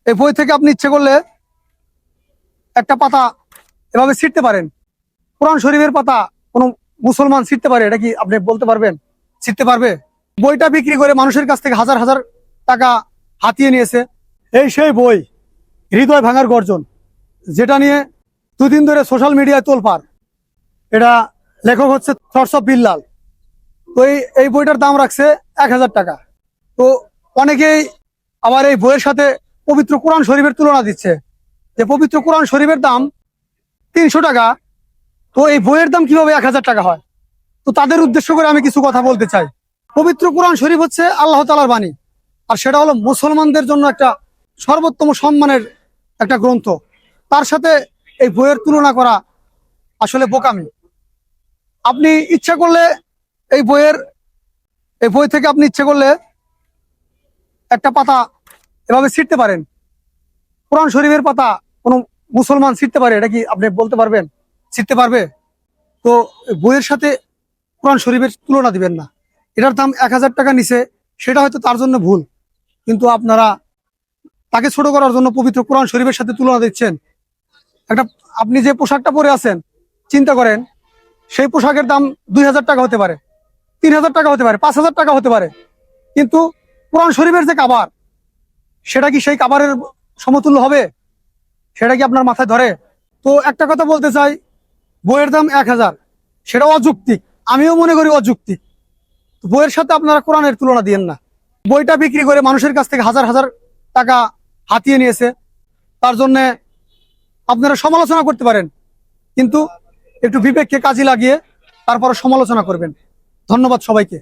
এই বই থেকে আপনি ইচ্ছে করলে একটা পাতা এভাবে ছিঁড়তে পারেন। কোরআন শরীফের পাতা কোনো মুসলমান ছিঁড়তে পারে? এটা কি আপনি বলতে পারবেন? ছিঁড়তে পারবে? বইটা বিক্রি করে মানুষের কাছ থেকে হাজার হাজার টাকা হাতিয়ে নিয়েছে। এই সেই বই হৃদয় ভাঙার গর্জন, যেটা নিয়ে দুদিন ধরে সোশ্যাল মিডিয়ায় তোলপাড়। এটা লেখক হচ্ছে থটস অফ বিল্লাল। তো এই বইটার দাম রাখছে 1000 টাকা। তো অনেকেই আবার এই বইয়ের সাথে পবিত্র কোরআন শরীফের তুলনা দিচ্ছে, যে পবিত্র কোরআন শরীফের দাম 300 টাকা, তো এই বইয়ের দাম কিভাবে 1000 টাকা হয়? তো তাদের উদ্দেশ্য করে আমি কিছু কথা বলতে চাই। পবিত্র কোরআন শরীফ হচ্ছে আল্লাহ তাআলার বাণী, আর সেটা হলো মুসলমানদের জন্য একটা সর্বোত্তম সম্মানের একটা গ্রন্থ। তার সাথে এই বইয়ের তুলনা করা আসলে বোকামি। আপনি ইচ্ছা করলে এই বই থেকে আপনি ইচ্ছে করলে একটা পাতা এভাবে ছিঁড়তে পারেন। কোরআন শরীফের পাতা কোনো মুসলমান ছিঁড়তে পারে? এটা কি আপনি বলতে পারবেন? ছিঁড়তে পারবে? তো বইয়ের সাথে কোরআন শরীফের তুলনা দিবেন না। এটার দাম 1000 টাকা নিচে, সেটা হয়তো তার জন্য ভুল, কিন্তু আপনারা তাকে ছোট করার জন্য পবিত্র কোরআন শরীফের সাথে তুলনা দিচ্ছেন। একটা আপনি যে পোশাকটা পরে আছেন, চিন্তা করেন, সেই পোশাকের দাম 2000 টাকা হতে পারে, 3000 টাকা হতে পারে, 5000 টাকা হতে পারে, কিন্তু কোরআন শরীফের যে কাবার, সেটা কি সেই কাবারের সমতুল্য হবে? সেটা কি আপনার মাথায় ধরে? তো একটা কথা বলতে চাই, বইয়ের দাম 1000, সেটা অযৌক্তিক। আমিও মনে করি অযৌক্তিক। বইয়ের সাথে আপনারা কোরআনের তুলনা দিয়েন না। বইটা বিক্রি করে মানুষের কাছ থেকে হাজার হাজার টাকা হাতিয়ে নিয়েছে। তার জন্য আপনারা সমালোচনা করতে পারেন, কিন্তু একটু বিবেককে কাজে লাগিয়ে তারপর সমালোচনা করবেন। ধন্যবাদ সবাইকে।